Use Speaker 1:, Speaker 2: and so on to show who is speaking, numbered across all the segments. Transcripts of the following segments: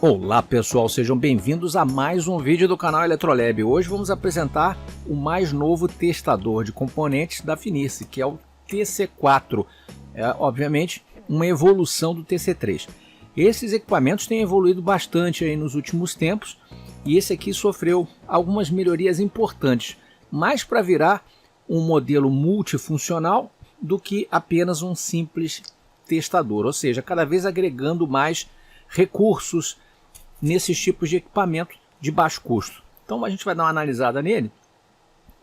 Speaker 1: Olá pessoal, sejam bem-vindos a mais um vídeo do canal Eletrolab. Hoje vamos apresentar o mais novo testador de componentes da Finice, que é o TC4. Obviamente uma evolução do TC3. Esses equipamentos têm evoluído bastante aí nos últimos tempos e esse aqui sofreu algumas melhorias importantes, mais para virar um modelo multifuncional do que apenas um simples testador, ou seja, cada vez agregando mais recursos nesses tipos de equipamento de baixo custo. Então a gente vai dar uma analisada nele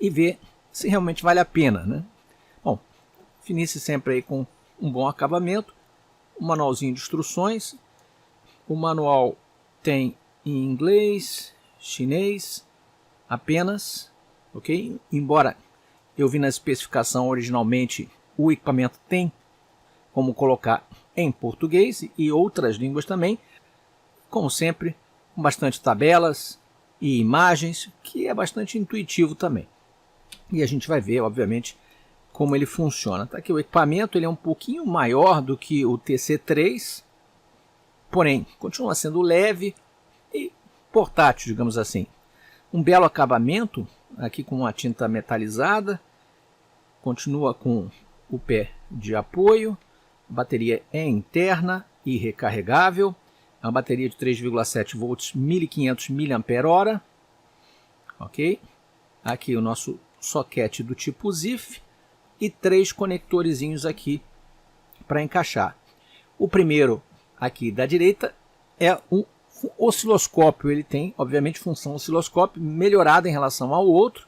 Speaker 1: e ver se realmente vale a pena, né? Bom, Finice sempre aí com um bom acabamento, um manualzinho de instruções. O manual tem em inglês, chinês apenas, ok? Embora eu vi na especificação originalmente o equipamento tem como colocar em português e outras línguas também. Como sempre, com bastante tabelas e imagens, que é bastante intuitivo também. E a gente vai ver, obviamente, como ele funciona. Tá aqui o equipamento, ele é um pouquinho maior do que o TC3, porém, continua sendo leve e portátil, digamos assim. Um belo acabamento, aqui com uma tinta metalizada, continua com o pé de apoio, a bateria é interna e recarregável. É uma bateria de 3,7 volts, 1500 mAh, ok? Aqui o nosso soquete do tipo ZIF e 3 conectorezinhos aqui para encaixar. O primeiro aqui da direita é um osciloscópio, ele tem obviamente função osciloscópio melhorada em relação ao outro.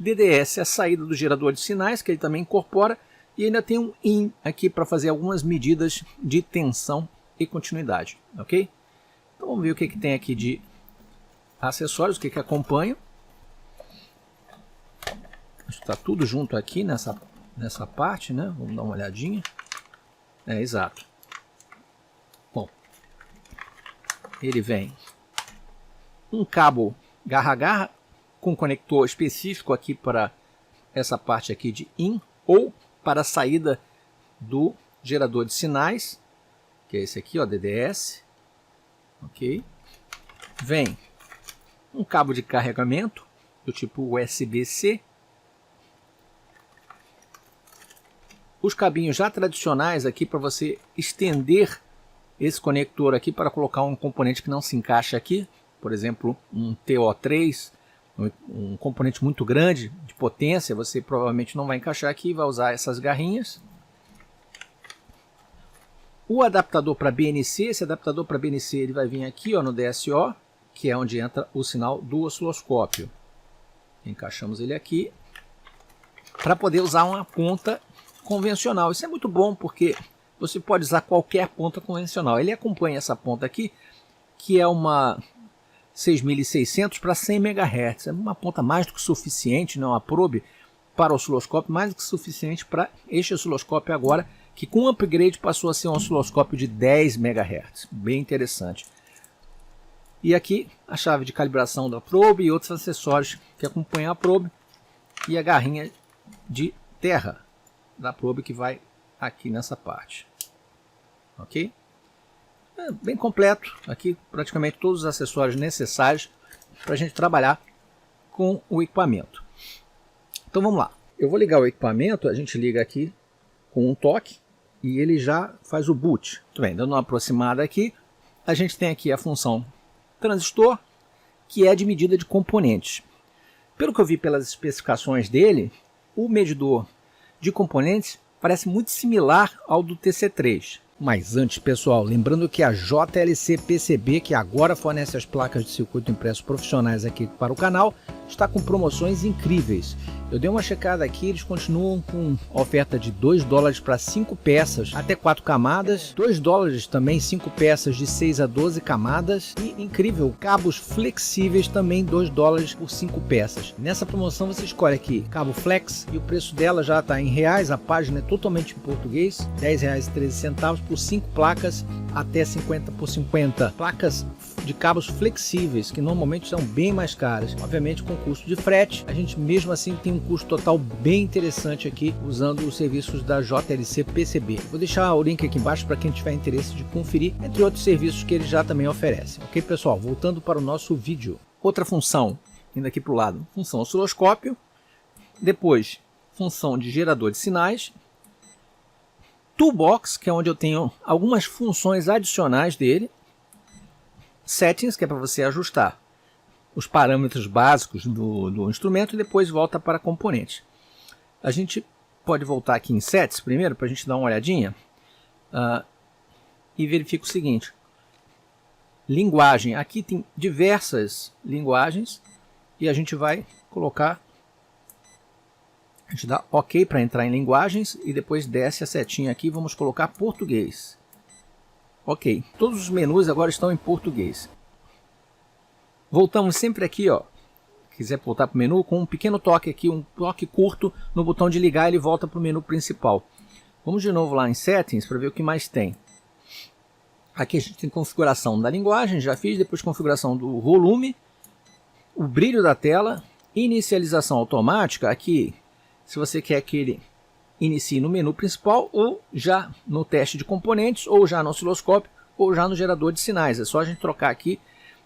Speaker 1: DDS é a saída do gerador de sinais, que ele também incorpora, e ainda tem um IN aqui para fazer algumas medidas de tensão e continuidade, ok? Então vamos ver o que tem aqui de acessórios, o que acompanha. Está tudo junto aqui nessa parte, né? Vamos dar uma olhadinha. Exato. Bom, ele vem um cabo garra-garra com conector específico aqui para essa parte aqui de IN ou para a saída do gerador de sinais, que é esse aqui, ó, DDS, ok? Vem um cabo de carregamento do tipo USB-C, os cabinhos já tradicionais aqui para você estender esse conector aqui para colocar um componente que não se encaixa aqui, por exemplo, um TO3, um componente muito grande de potência, você provavelmente não vai encaixar aqui, vai usar essas garrinhas. O adaptador para BNC, esse adaptador para BNC ele vai vir aqui, ó, no DSO, que é onde entra o sinal do osciloscópio. Encaixamos ele aqui para poder usar uma ponta convencional. Isso é muito bom porque você pode usar qualquer ponta convencional. Ele acompanha essa ponta aqui, que é uma 6600 para 100 MHz. É uma ponta mais do que suficiente, não, uma probe para o osciloscópio, mais do que suficiente para este osciloscópio agora, que com o upgrade passou a ser um osciloscópio de 10 MHz, bem interessante. E aqui a chave de calibração da probe e outros acessórios que acompanham a probe e a garrinha de terra da probe que vai aqui nessa parte, ok? Bem completo, aqui praticamente todos os acessórios necessários para a gente trabalhar com o equipamento. Então vamos lá, eu vou ligar o equipamento, a gente liga aqui com um toque, e ele já faz o boot. Muito bem, dando uma aproximada aqui, a gente tem aqui a função transistor, que é de medida de componentes. Pelo que eu vi pelas especificações dele, o medidor de componentes parece muito similar ao do TC3. Mas antes, pessoal, lembrando que a JLC PCB, que agora fornece as placas de circuito impresso profissionais aqui para o canal, está com promoções incríveis. Eu dei uma checada aqui, eles continuam com oferta de $2 para 5 peças até 4 camadas, $2 também 5 peças de 6 a 12 camadas e, incrível, cabos flexíveis também $2 por 5 peças. Nessa promoção você escolhe aqui cabo flex e o preço dela já está em reais, a página é totalmente em português, R$10,13 por 5 placas até 50 por 50. Placas de cabos flexíveis, que normalmente são bem mais caras, obviamente com um custo de frete, a gente mesmo assim tem um custo total bem interessante aqui usando os serviços da JLC PCB. Vou deixar o link aqui embaixo para quem tiver interesse de conferir, entre outros serviços que eles já também oferecem. Ok, pessoal? Voltando para o nosso vídeo. Outra função, indo aqui para o lado, função osciloscópio, depois função de gerador de sinais, Toolbox, que é onde eu tenho algumas funções adicionais dele, Settings, que é para você ajustar os parâmetros básicos do instrumento e depois volta para componentes. A gente pode voltar aqui em Sets primeiro para a gente dar uma olhadinha e verifica o seguinte. Linguagem, aqui tem diversas linguagens e a gente vai colocar, a gente dá OK para entrar em linguagens e depois desce a setinha aqui, vamos colocar português. Ok, todos os menus agora estão em português. Voltamos sempre aqui, ó. Quiser voltar para o menu, com um pequeno toque aqui, um toque curto no botão de ligar, ele volta para o menu principal. Vamos de novo lá em Settings para ver o que mais tem. Aqui a gente tem configuração da linguagem, já fiz, depois configuração do volume, o brilho da tela, inicialização automática, aqui se você quer que ele inicie no menu principal ou já no teste de componentes, ou já no osciloscópio, ou já no gerador de sinais. É só a gente trocar aqui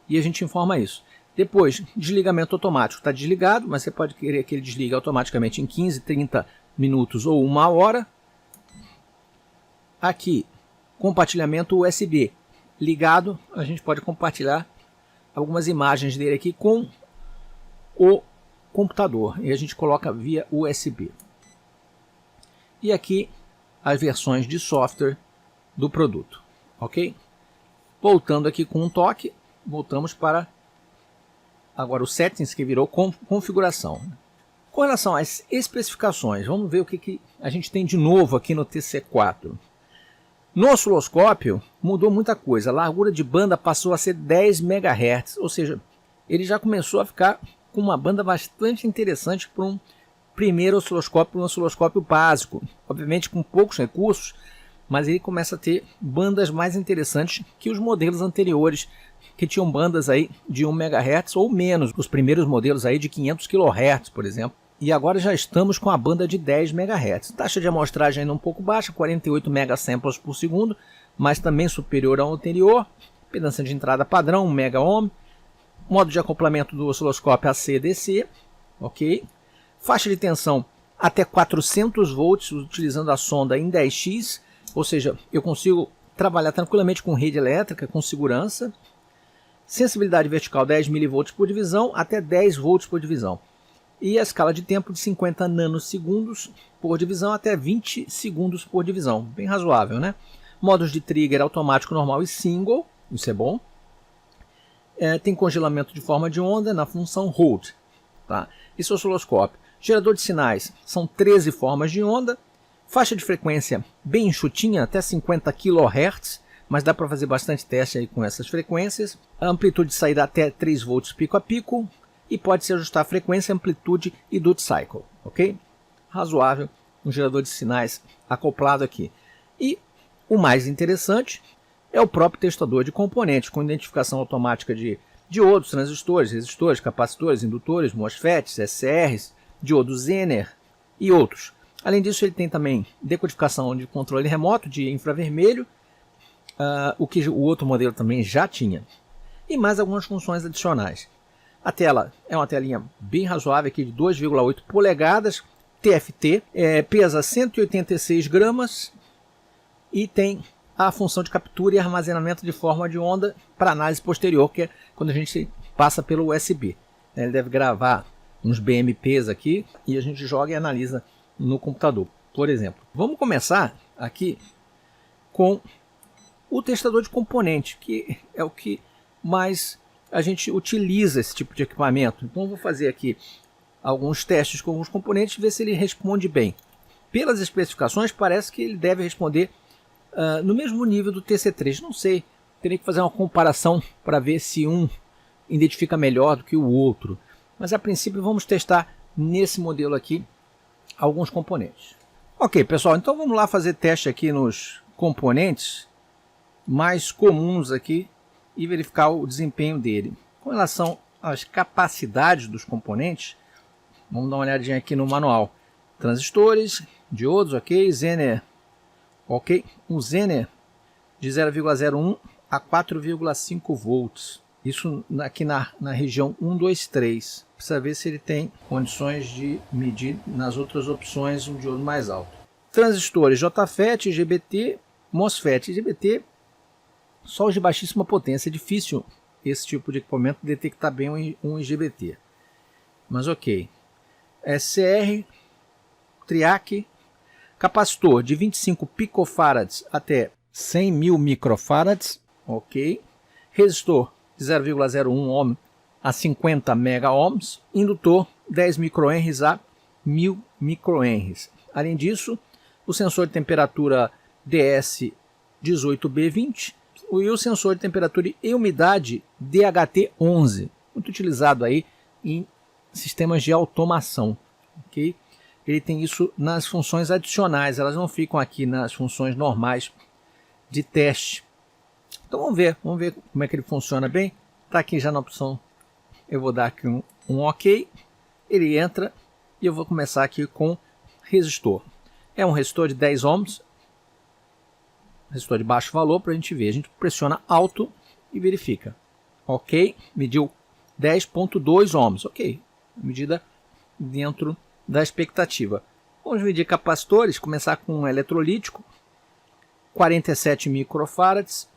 Speaker 1: e a gente informa isso. Depois, desligamento automático está desligado, mas você pode querer que ele desligue automaticamente em 15, 30 minutos ou 1 hora. Aqui, compartilhamento USB ligado, a gente pode compartilhar algumas imagens dele aqui com o computador e a gente coloca via USB. E aqui as versões de software do produto, ok? Voltando aqui com um toque, voltamos para agora o Settings, que virou configuração. Com relação às especificações, vamos ver o que a gente tem de novo aqui no TC4. No osciloscópio mudou muita coisa, a largura de banda passou a ser 10 MHz, ou seja, ele já começou a ficar com uma banda bastante interessante para um primeiro osciloscópio, um osciloscópio básico, obviamente com poucos recursos, mas ele começa a ter bandas mais interessantes que os modelos anteriores, que tinham bandas aí de 1 MHz ou menos, os primeiros modelos aí de 500 kHz, por exemplo. E agora já estamos com a banda de 10 MHz. Taxa de amostragem ainda um pouco baixa, 48 megasamples por segundo, mas também superior ao anterior. Impedância de entrada padrão, 1 megaohm. Modo de acoplamento do osciloscópio AC/DC, ok. Faixa de tensão até 400 volts, utilizando a sonda em 10x, ou seja, eu consigo trabalhar tranquilamente com rede elétrica, com segurança. Sensibilidade vertical 10 mV por divisão, até 10 volts por divisão. E a escala de tempo de 50 nanosegundos por divisão até 20 segundos por divisão. Bem razoável, né? Modos de trigger automático, normal e single, isso é bom. Tem congelamento de forma de onda na função Hold. Tá? Esse osciloscópio. Gerador de sinais, são 13 formas de onda. Faixa de frequência bem enxutinha, até 50 kHz, mas dá para fazer bastante teste aí com essas frequências. A amplitude de saída até 3 volts pico a pico. E pode-se ajustar a frequência, amplitude e duty cycle, ok? Razoável, um gerador de sinais acoplado aqui. E o mais interessante é o próprio testador de componentes, com identificação automática de diodos, transistores, resistores, capacitores, indutores, MOSFETs, SCRs, diodo Zener e outros. Além disso, ele tem também decodificação de controle remoto de infravermelho, o que o outro modelo também já tinha. E mais algumas funções adicionais. A tela é uma telinha bem razoável aqui de 2,8 polegadas, TFT, pesa 186 gramas e tem a função de captura e armazenamento de forma de onda para análise posterior, que é quando a gente passa pelo USB. Ele deve gravar uns BMPs aqui e a gente joga e analisa no computador, por exemplo. Vamos começar aqui com o testador de componente, que é o que mais a gente utiliza esse tipo de equipamento. Então eu vou fazer aqui alguns testes com alguns componentes e ver se ele responde bem. Pelas especificações parece que ele deve responder no mesmo nível do TC3. Não sei, terei que fazer uma comparação para ver se um identifica melhor do que o outro. Mas a princípio vamos testar nesse modelo aqui alguns componentes. Ok, pessoal, então vamos lá fazer teste aqui nos componentes mais comuns aqui e verificar o desempenho dele. Com relação as capacidades dos componentes, vamos dar uma olhadinha aqui no manual. Transistores, diodos, ok, Zener, ok, um Zener de 0,01 a 4,5 volts. Isso aqui na região 1, 2, 3. Precisa ver se ele tem condições de medir nas outras opções um diodo mais alto. Transistores JFET, IGBT, MOSFET. IGBT, só os de baixíssima potência. É difícil esse tipo de equipamento detectar bem um IGBT. Mas ok. SCR, TRIAC, capacitor de 25 picofarads até 100.000 microfarads. Ok. Resistor de 0,01 ohm a 50 mega ohms, indutor 10 microhenries a 1000 microhenries. Além disso, o sensor de temperatura DS18B20 e o sensor de temperatura e umidade DHT11, muito utilizado aí em sistemas de automação. Okay? Ele tem isso nas funções adicionais, elas não ficam aqui nas funções normais de teste. Então vamos ver como é que ele funciona bem. Está aqui já na opção, eu vou dar aqui um OK, ele entra e eu vou começar aqui com resistor. É um resistor de 10 ohms, resistor de baixo valor para a gente ver. A gente pressiona alto e verifica. OK, mediu 10,2 ohms, ok, medida dentro da expectativa. Vamos medir capacitores, começar com um eletrolítico, 47 microfarads.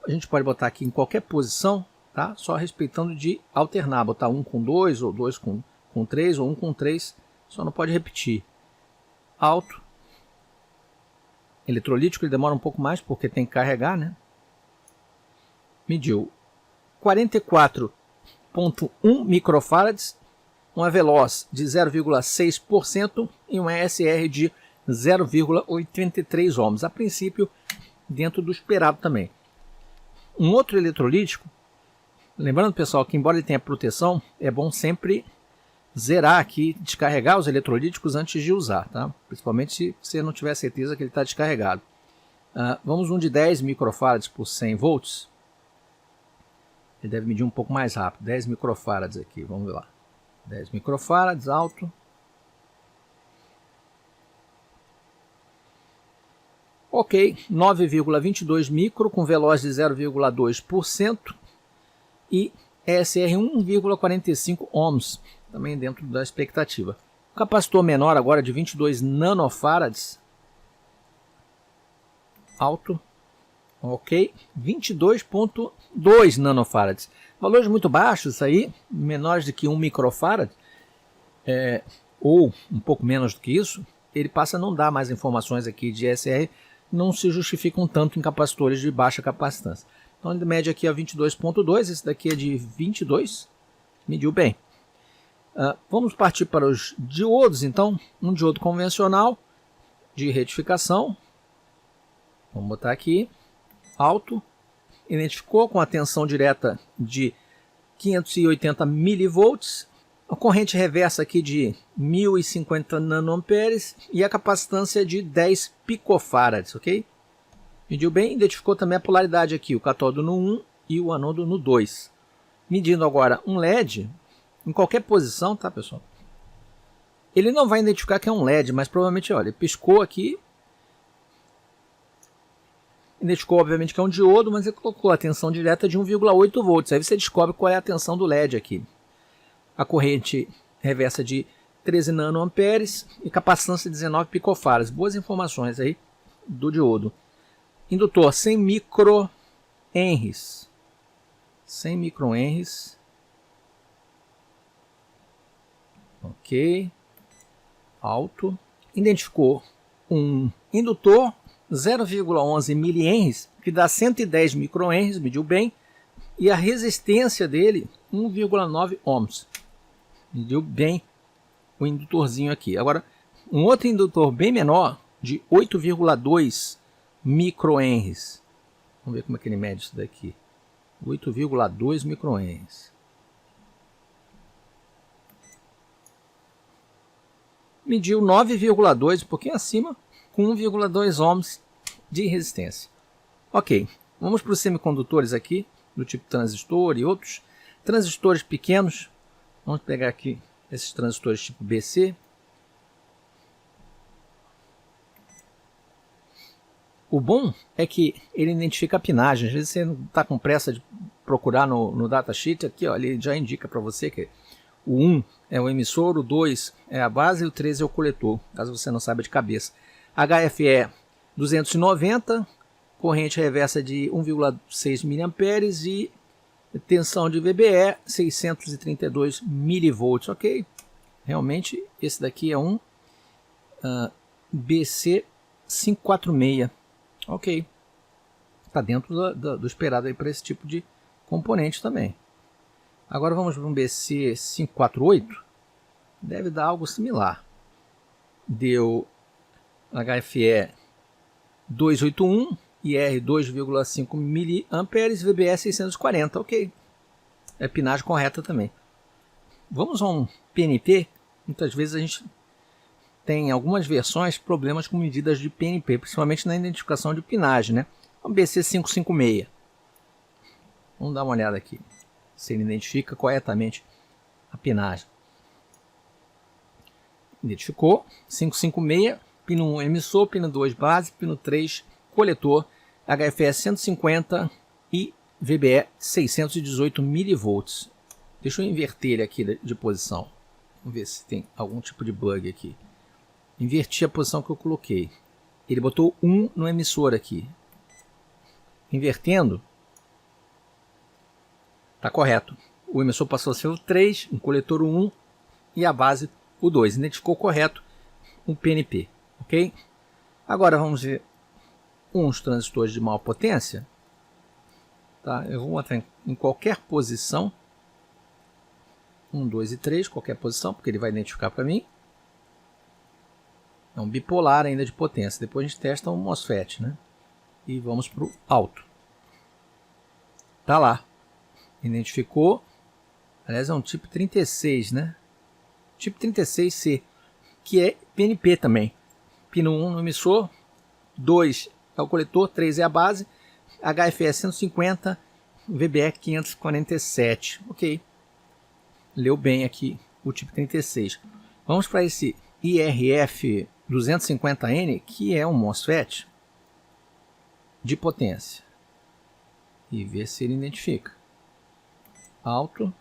Speaker 1: A gente pode botar aqui em qualquer posição, tá? Só respeitando de alternar, botar 1 com 2, ou 2 com 3, ou 1 com 3, só não pode repetir. Alto. Eletrolítico, ele demora um pouco mais porque tem que carregar, né? Mediu 44,1 microfarads, uma veloz de 0,6% e uma ESR de 0,83 ohms. A princípio, dentro do esperado também. Um outro eletrolítico, lembrando pessoal que embora ele tenha proteção, é bom sempre zerar aqui, descarregar os eletrolíticos antes de usar, tá? Principalmente se você não tiver certeza que ele está descarregado. Vamos um de 10 microfarads por 100 volts. Ele deve medir um pouco mais rápido, 10 microfarads aqui, vamos ver lá. 10 microfarads, alto. Ok, 9,22 micro com veloz de 0,2% e ESR 1,45 ohms, também dentro da expectativa. O capacitor menor agora de 22 nanofarads, alto, ok, 22,2 nanofarads. Valores muito baixos aí, menores do que 1 microfarad, ou um pouco menos do que isso, ele passa a não dar mais informações aqui de ESR, não se justificam tanto em capacitores de baixa capacitância. Então ele mede aqui a 22,2, esse daqui é de 22, mediu bem. Vamos partir para os diodos, então, um diodo convencional de retificação, vamos botar aqui, alto, identificou com a tensão direta de 580 milivolts, a corrente reversa aqui de 1050 nanoamperes e a capacitância de 10 picofarads, ok? Mediu bem, identificou também a polaridade aqui, o cátodo no 1 e o anodo no 2. Medindo agora um LED, em qualquer posição, tá pessoal? Ele não vai identificar que é um LED, mas provavelmente, olha, ele piscou aqui, identificou obviamente que é um diodo, mas ele colocou a tensão direta de 1,8 volts, aí você descobre qual é a tensão do LED aqui. A corrente reversa de 13 nanoamperes e capacitância de 19 picofarads. Boas informações aí do diodo. Indutor 100 microhenries. 100 microhenries. Ok. Alto. Identificou um indutor 0,11 milihenries, que dá 110 microhenries, mediu bem. E a resistência dele, 1,9 ohms. Mediu bem o indutorzinho aqui. Agora, um outro indutor bem menor, de 8,2 microhenries. Vamos ver como é que ele mede isso daqui. 8,2 microhenries. Mediu 9,2, um pouquinho acima, com 1,2 ohms de resistência. Ok, vamos para os semicondutores aqui, do tipo transistor e outros. Transistores pequenos, vamos pegar aqui esses transistores tipo BC. O bom é que ele identifica a pinagem. Às vezes você não está com pressa de procurar no datasheet, aqui ó, ele já indica para você que o 1 é o emissor, o 2 é a base e o 3 é o coletor, caso você não saiba de cabeça. HFE 290, corrente reversa de 1,6 mA e tensão de VBE 632 mV, ok? Realmente esse daqui é um BC546, ok? Está dentro do esperado para esse tipo de componente também. Agora vamos para um BC548, deve dar algo similar. Deu HFE 281, IR 2,5 mA, VBE 640, ok. É pinagem correta também. Vamos a um PNP. Muitas vezes a gente tem algumas versões problemas com medidas de PNP, principalmente na identificação de pinagem, né? Um BC556. Vamos dar uma olhada aqui, se ele identifica corretamente a pinagem. Identificou, 556, pino 1 emissor, pino 2 base, pino 3 coletor, HFE 150 e VBE 618 mV. Deixa eu inverter ele aqui de posição. Vamos ver se tem algum tipo de bug aqui. Inverti a posição que eu coloquei. Ele botou 1 no emissor aqui. Invertendo, está correto. O emissor passou a ser o 3, o coletor o 1 e a base o 2. Identificou correto um PNP, ok? Agora vamos ver uns transistores de maior potência. Tá? Eu vou botar em qualquer posição. 1, 2 e 3, qualquer posição, porque ele vai identificar para mim. É um bipolar ainda de potência. Depois a gente testa um MOSFET, né? E vamos para o alto. Tá lá. Identificou. Aliás, é um tipo 36, né? Tipo 36C, que é PNP também. Pino 1 no emissor, 2 é o coletor, 3 é a base, HFE 150, VBE 547. Ok. Leu bem aqui o tipo 36. Vamos para esse IRF 250N, que é um MOSFET de potência. E ver se ele identifica. Alto.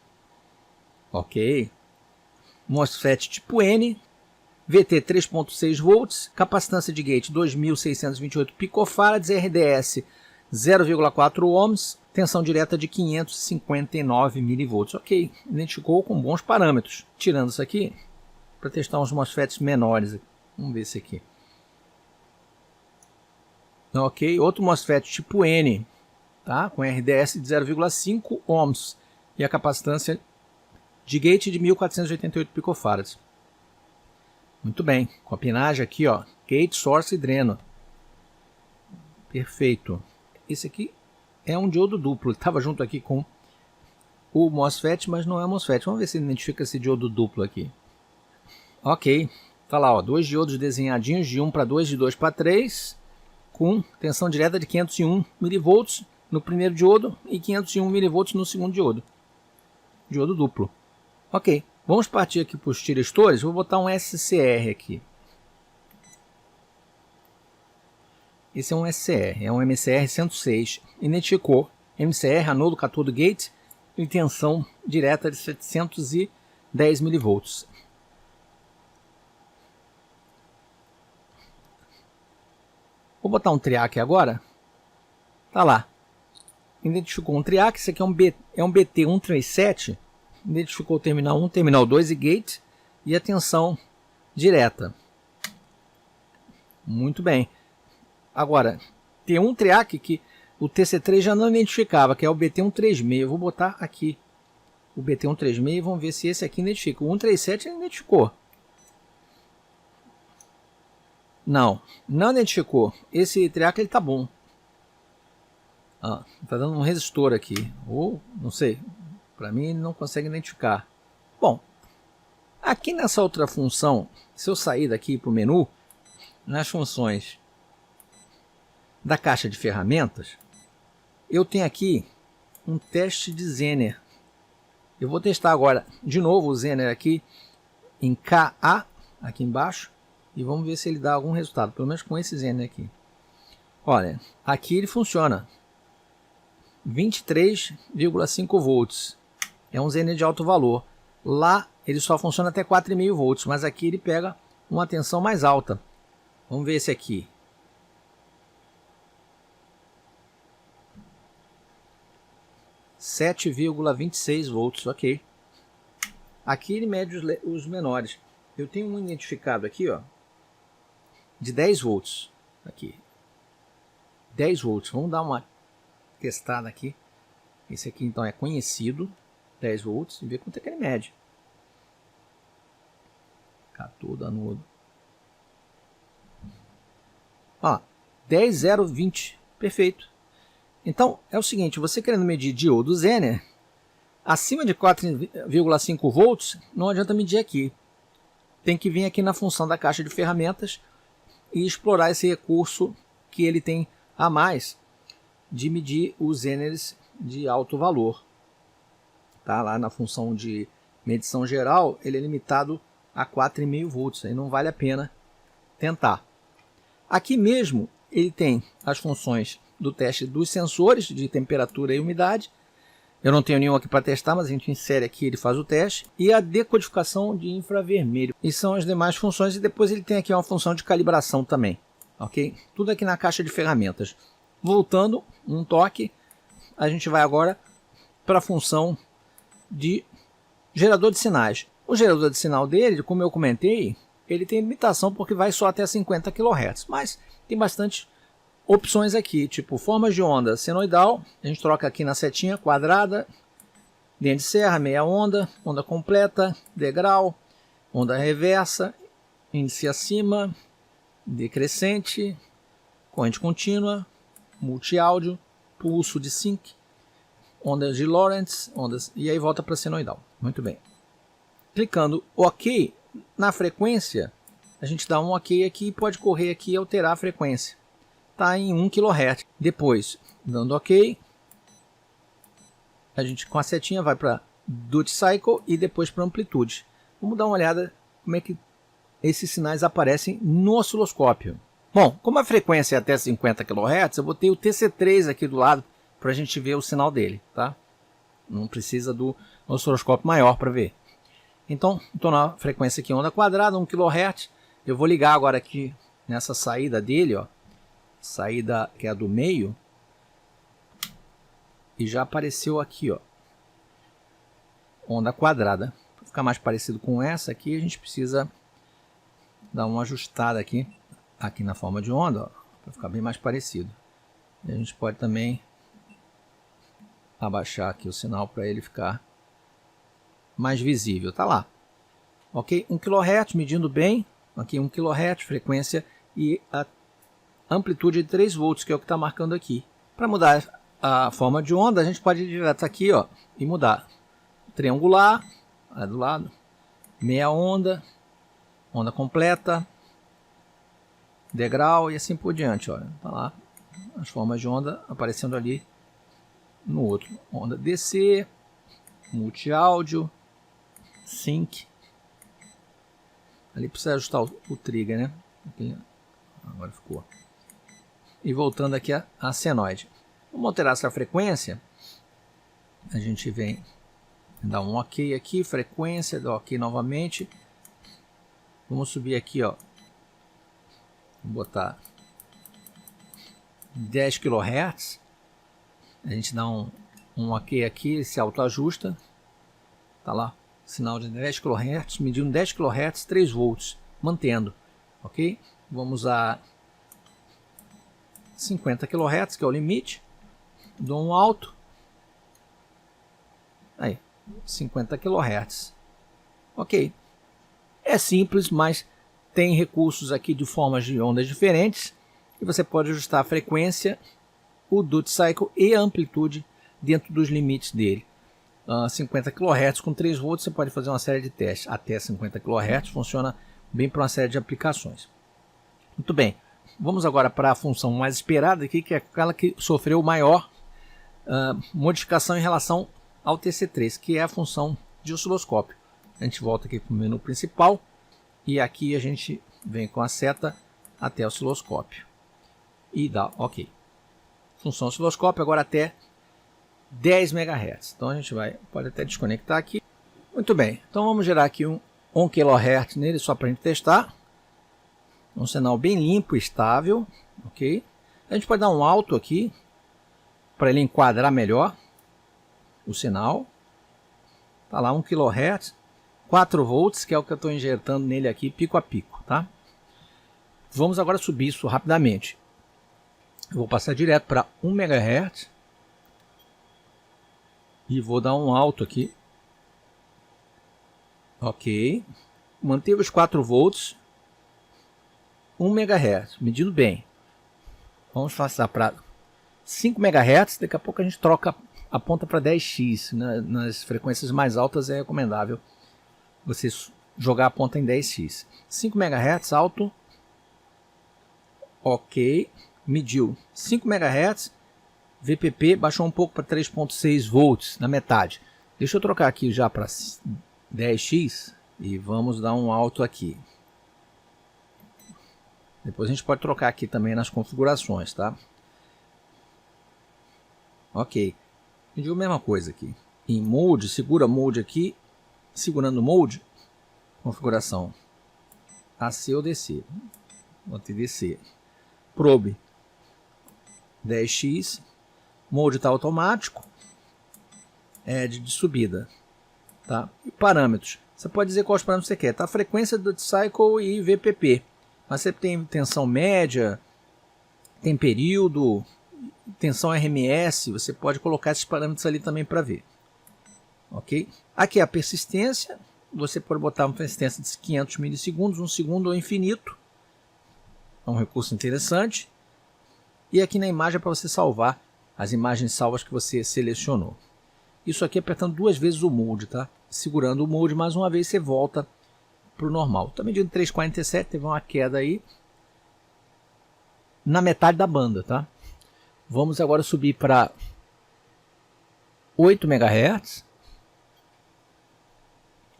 Speaker 1: Ok. MOSFET tipo N. VT 3.6 volts. Capacitância de gate 2.628 picofarads. RDS 0,4 ohms. Tensão direta de 559 mV. Ok. Identificou com bons parâmetros. Tirando isso aqui, para testar uns MOSFETs menores. Vamos ver esse aqui. Ok. Outro MOSFET tipo N. Tá? Com RDS de 0,5 ohms. E a capacitância de gate de 1488 picofarads. Muito bem, com a pinagem aqui, ó, gate, source e dreno. Perfeito. Esse aqui é um diodo duplo, ele estava junto aqui com o MOSFET, mas não é MOSFET. Vamos ver se ele identifica esse diodo duplo aqui. Ok, tá lá, ó, dois diodos desenhadinhos, de 1 para 2, de 2 para 3, com tensão direta de 501 mV no primeiro diodo e 501 mV no segundo diodo. Diodo duplo. Ok, vamos partir aqui para os tiristores. Vou botar um SCR aqui. Esse é um SCR, é um MCR 106. Identificou MCR, anodo, catodo, gate e tensão direta de 710 mV. Vou botar um triac agora. Tá lá. Identificou um triac. Esse aqui é um BT137. Identificou o terminal 1, terminal 2 e gate e a tensão direta. Muito bem. Agora, tem um triac que o TC3 já não identificava, que é o BT136. Eu vou botar aqui o BT136 e vamos ver se esse aqui identifica. O 137 ele identificou. Não identificou. Esse triac ele tá bom. Tá dando um resistor aqui. Ou, não sei. Para mim ele não consegue identificar. Bom, aqui nessa outra função, se eu sair daqui para o menu, nas funções da caixa de ferramentas, eu tenho aqui um teste de Zener. Eu vou testar agora de novo o Zener aqui em KA, aqui embaixo, e vamos ver se ele dá algum resultado, pelo menos com esse Zener aqui. Olha, aqui ele funciona 23,5 volts, é um Zener de alto valor. Lá ele só funciona até 4,5 volts, mas aqui ele pega uma tensão mais alta. Vamos ver esse aqui. R$ 7,26 volts, ok. Aqui ele mede os menores. Eu tenho um identificado aqui, ó, de 10 volts. Aqui, 10 volts. Vamos dar uma testada aqui. Esse aqui então é conhecido, 10 volts, e ver quanto é que ele mede. Catoda, anodo. Ó, 10,020, perfeito. Então é o seguinte, você querendo medir diodo Zener acima de 4,5 volts, não adianta medir aqui. Tem que vir aqui na função da caixa de ferramentas e explorar esse recurso que ele tem a mais de medir os Zeners de alto valor. Tá lá na função de medição geral, ele é limitado a 4,5 volts, aí não vale a pena tentar. Aqui mesmo ele tem as funções do teste dos sensores de temperatura e umidade. Eu não tenho nenhum aqui para testar, mas a gente insere aqui, ele faz o teste. E a decodificação de infravermelho. E são as demais funções. E depois ele tem aqui uma função de calibração também. Ok? Tudo aqui na caixa de ferramentas. Voltando, um toque. A gente vai agora para a função de gerador de sinais. O gerador de sinal dele, como eu comentei, ele tem limitação porque vai só até 50 kHz. Mas tem bastante opções aqui, tipo formas de onda senoidal, a gente troca aqui na setinha quadrada, linha de serra, meia onda, onda completa, degrau, onda reversa, índice acima, decrescente, corrente contínua, multi-áudio, pulso de sync, ondas de Lorentz, ondas, e aí volta para senoidal. Muito bem. Clicando OK na frequência, a gente dá um OK aqui e pode correr aqui e alterar a frequência. Está em 1 kHz. Depois, dando OK, a gente com a setinha vai para Duty Cycle e depois para amplitude. Vamos dar uma olhada como é que esses sinais aparecem no osciloscópio. Bom, como a frequência é até 50 kHz, eu botei o TC3 aqui do lado para a gente ver o sinal dele, tá? Não precisa do osciloscópio maior para ver. Então, estou na frequência aqui onda quadrada, 1 kHz. Eu vou ligar agora aqui nessa saída dele, ó. Saída que é a do meio, e já apareceu aqui, ó, onda quadrada. Para ficar mais parecido com essa aqui, a gente precisa dar uma ajustada aqui na forma de onda, para ficar bem mais parecido. E a gente pode também abaixar aqui o sinal para ele ficar mais visível. Tá lá, ok? 1 kHz, medindo bem, aqui 1 kHz, frequência, e a amplitude de 3 volts, que é o que está marcando aqui. Para mudar a forma de onda, a gente pode ir direto aqui, ó, e mudar. Triangular, lá do lado, meia onda, onda completa, degrau e assim por diante. Olha, tá lá as formas de onda aparecendo ali no outro. Onda DC, multi-áudio, sync. Ali precisa ajustar o trigger, né? Aqui, agora ficou. E voltando aqui a senoide. Vamos alterar essa frequência. A gente vem dar um OK aqui, frequência, dá OK novamente. Vamos subir aqui, ó. Vou botar 10 kHz. A gente dá um OK aqui, se autoajusta. Tá lá, sinal de 10 kHz, medindo 10 kHz, 3 volts, mantendo. OK? Vamos a 50 kHz, que é o limite. Dou um alto. Aí, 50 kHz. Ok. É simples, mas tem recursos aqui de formas de ondas diferentes. E você pode ajustar a frequência, o Duty Cycle e a amplitude dentro dos limites dele. 50 kHz com 3 volts, você pode fazer uma série de testes. Até 50 kHz funciona bem para uma série de aplicações. Muito bem. Vamos agora para a função mais esperada aqui, que é aquela que sofreu maior modificação em relação ao TC3, que é a função de osciloscópio. A gente volta aqui para o menu principal e aqui a gente vem com a seta até o osciloscópio e dá OK. Função osciloscópio agora até 10 MHz. Então a gente pode até desconectar aqui. Muito bem, então vamos gerar aqui um 1 kHz nele só para a gente testar. Um sinal bem limpo e estável, ok? A gente pode dar um alto aqui para ele enquadrar melhor o sinal. Tá lá 1 kHz, 4 volts, que é o que eu estou injetando nele aqui pico a pico, tá? Vamos agora subir isso rapidamente. Eu vou passar direto para 1 MHz e vou dar um alto aqui. Ok. Manteve os 4 volts. 1 MHz, medindo bem. Vamos passar para 5 MHz. Daqui a pouco a gente troca a ponta para 10x. Nas frequências mais altas é recomendável você jogar a ponta em 10x. 5 MHz alto. Ok. Mediu 5 MHz. VPP baixou um pouco para 3.6 volts, na metade. Deixa eu trocar aqui já para 10x e vamos dar um alto aqui. Depois a gente pode trocar aqui também nas configurações, tá? Ok. Mediu a mesma coisa aqui. Em Mode, segura Mode aqui. Segurando Mode, configuração AC ou DC. Vou ter DC. Probe 10x. Mode está automático. Edge de subida. Tá? E parâmetros. Você pode dizer quais parâmetros você quer. Tá? Frequência do cycle e VPP. Mas você tem tensão média, tem período, tensão RMS. Você pode colocar esses parâmetros ali também para ver. Ok? Aqui é a persistência. Você pode botar uma persistência de 500 milissegundos, 1 segundo ou infinito. É um recurso interessante. E aqui na imagem é para você salvar as imagens salvas que você selecionou. Isso aqui apertando 2 vezes o Mode, tá? Segurando o Mode mais uma vez você volta para o normal. Está medindo 3,47, teve uma queda aí na metade da banda, tá? Vamos agora subir para 8 MHz.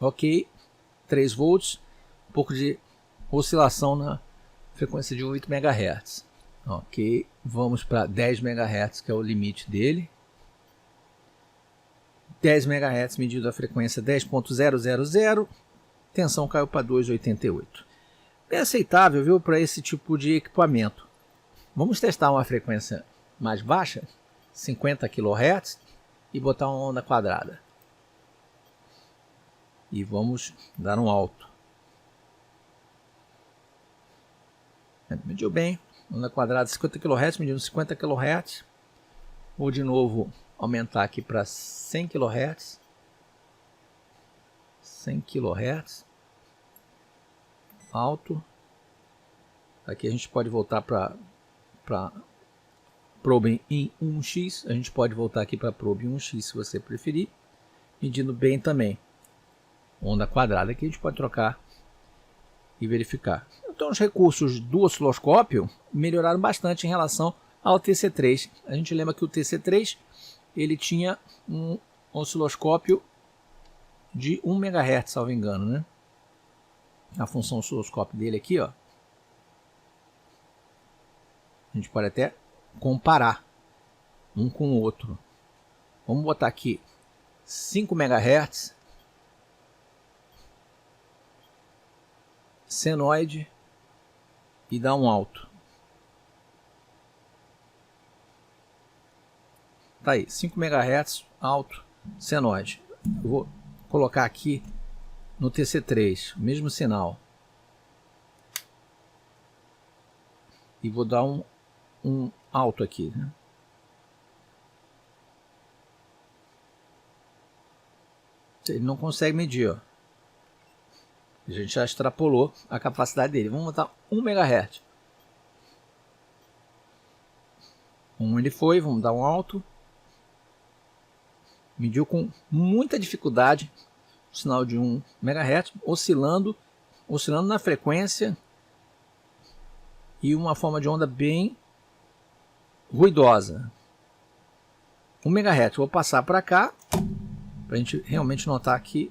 Speaker 1: Ok, 3 volts, um pouco de oscilação na frequência de 8 MHz. Ok, vamos para 10 MHz, que é o limite dele. 10 MHz medido a frequência 10.000, tensão caiu para 2,88. É aceitável, viu, para esse tipo de equipamento. Vamos testar uma frequência mais baixa, 50 kHz, e botar uma onda quadrada. E vamos dar um alto. Mediu bem. Onda quadrada 50 kHz, medindo 50 kHz. Vou de novo aumentar aqui para 100 kHz. 100 kHz. Alto. Aqui a gente pode voltar para probe em 1x. A gente pode voltar aqui para probe em 1x se você preferir. Medindo bem também. Onda quadrada aqui a gente pode trocar e verificar. Então os recursos do osciloscópio melhoraram bastante em relação ao TC3. A gente lembra que o TC3 ele tinha um osciloscópio de 1 MHz, salvo engano, né? A função osciloscópio dele aqui, ó. A gente pode até comparar um com o outro. Vamos botar aqui 5 MHz. Senoide e dar um alto. Tá aí, 5 MHz alto, senoide. Eu vou colocar aqui no TC3, o mesmo sinal. E vou dar um alto aqui, né? Ele não consegue medir, ó. A gente já extrapolou a capacidade dele. Vamos botar 1 MHz. Ele foi, vamos dar um alto. Mediu com muita dificuldade o sinal de 1 MHz, oscilando na frequência e uma forma de onda bem ruidosa. 1 MHz, vou passar para cá para a gente realmente notar que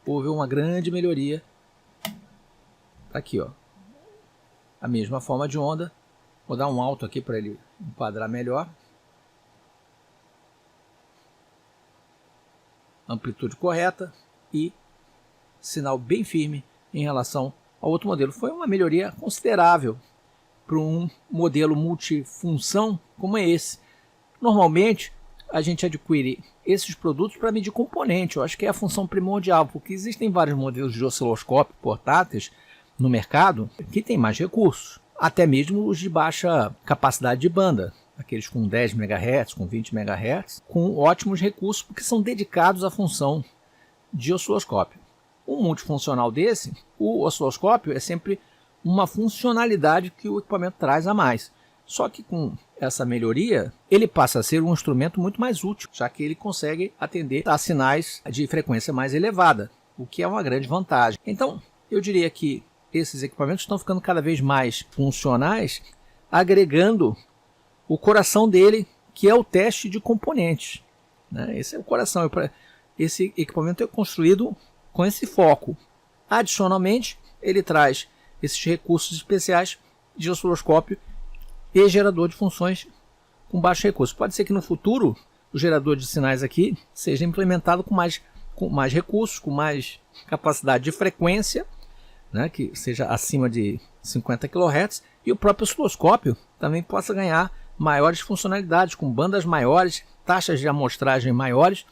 Speaker 1: houve uma grande melhoria. Aqui, ó, a mesma forma de onda. Vou dar um alto aqui para ele enquadrar melhor. Amplitude correta e sinal bem firme em relação ao outro modelo. Foi uma melhoria considerável para um modelo multifunção como é esse. Normalmente a gente adquire esses produtos para medir componente. Eu acho que é a função primordial, porque existem vários modelos de osciloscópio portáteis no mercado que tem mais recursos, até mesmo os de baixa capacidade de banda, aqueles com 10 MHz, com 20 MHz, com ótimos recursos porque são dedicados à função de osciloscópio. Um multifuncional desse, o osciloscópio é sempre uma funcionalidade que o equipamento traz a mais. Só que com essa melhoria, ele passa a ser um instrumento muito mais útil, já que ele consegue atender a sinais de frequência mais elevada, o que é uma grande vantagem. Então, eu diria que esses equipamentos estão ficando cada vez mais funcionais, agregando o coração dele, que é o teste de componentes, né? Esse é o coração. Esse equipamento é construído com esse foco. Adicionalmente, ele traz esses recursos especiais de osciloscópio e gerador de funções com baixo recurso. Pode ser que no futuro o gerador de sinais aqui seja implementado com mais recursos, com mais capacidade de frequência, né, que seja acima de 50 kHz, e o próprio osciloscópio também possa ganhar maiores funcionalidades, com bandas maiores, taxas de amostragem maiores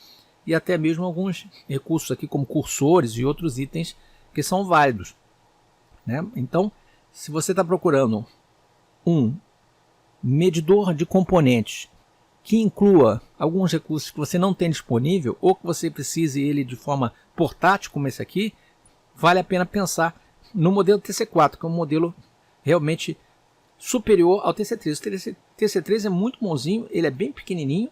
Speaker 1: e até mesmo alguns recursos aqui como cursores e outros itens que são válidos, né? Então, se você está procurando um medidor de componentes que inclua alguns recursos que você não tem disponível ou que você precise ele de forma portátil como esse aqui, vale a pena pensar no modelo TC4, que é um modelo realmente superior ao TC3. O TC3 é muito bonzinho, ele é bem pequenininho,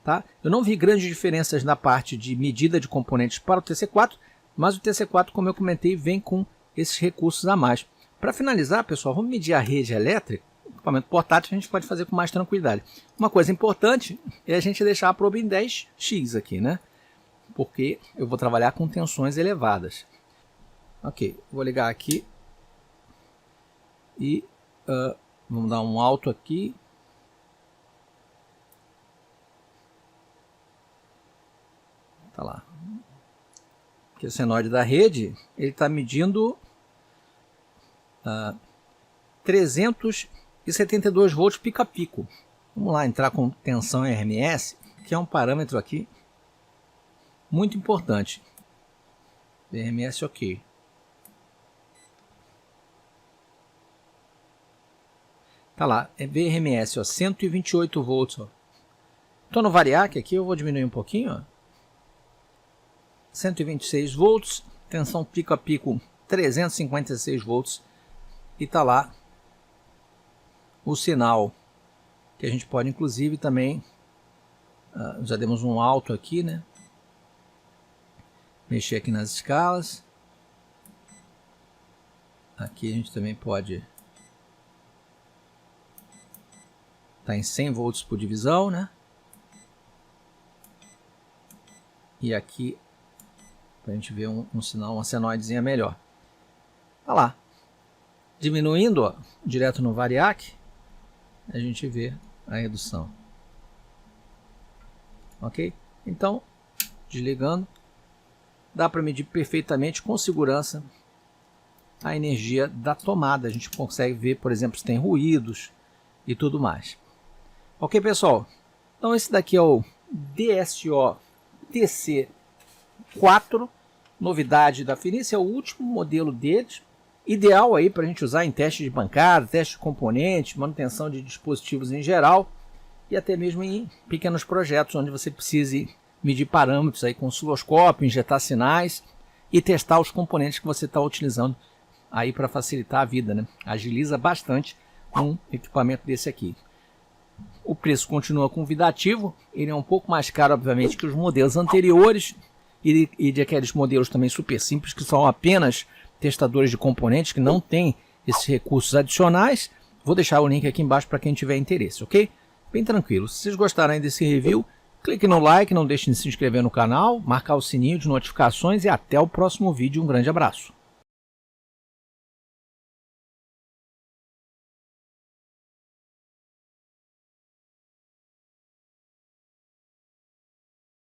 Speaker 1: tá? Eu não vi grandes diferenças na parte de medida de componentes para o TC4, mas o TC4, como eu comentei, vem com esses recursos a mais. Para finalizar, pessoal, vamos medir a rede elétrica. O equipamento portátil a gente pode fazer com mais tranquilidade. Uma coisa importante é a gente deixar a probe em 10x aqui, né? Porque eu vou trabalhar com tensões elevadas. Ok, vou ligar aqui e vamos dar um alto aqui. Tá lá. Aqui o senoide da rede, ele está medindo 372 volts pico a pico. Vamos lá entrar com tensão RMS, que é um parâmetro aqui muito importante. RMS ok. Tá lá, é VRMS, ó, 128 volts. Estou no variac aqui, eu vou diminuir um pouquinho. Ó. 126 volts, tensão pico a pico 356 volts. E tá lá o sinal, que a gente pode inclusive também, já demos um alto aqui, né? Mexer aqui nas escalas. Aqui a gente também pode tá em 100 volts por divisão, né? E aqui para a gente ver um sinal, uma senoidezinha melhor. Tá lá. Diminuindo, ó, direto no variac, a gente vê a redução. Ok? Então, desligando, dá para medir perfeitamente com segurança a energia da tomada. A gente consegue ver, por exemplo, se tem ruídos e tudo mais. Ok, pessoal? Então esse daqui é o DSO TC4, novidade da Finis, é o último modelo deles, ideal aí para a gente usar em teste de bancada, teste de componentes, manutenção de dispositivos em geral e até mesmo em pequenos projetos onde você precise medir parâmetros aí com osciloscópio, injetar sinais e testar os componentes que você está utilizando aí para facilitar a vida, né? Agiliza bastante um equipamento desse aqui. O preço continua convidativo, ele é um pouco mais caro, obviamente, que os modelos anteriores e de aqueles modelos também super simples, que são apenas testadores de componentes, que não tem esses recursos adicionais. Vou deixar o link aqui embaixo para quem tiver interesse, ok? Bem tranquilo. Se vocês gostarem desse review, Clique no like, não deixe de se inscrever no canal, marcar o sininho de notificações e até o próximo vídeo. Um grande abraço.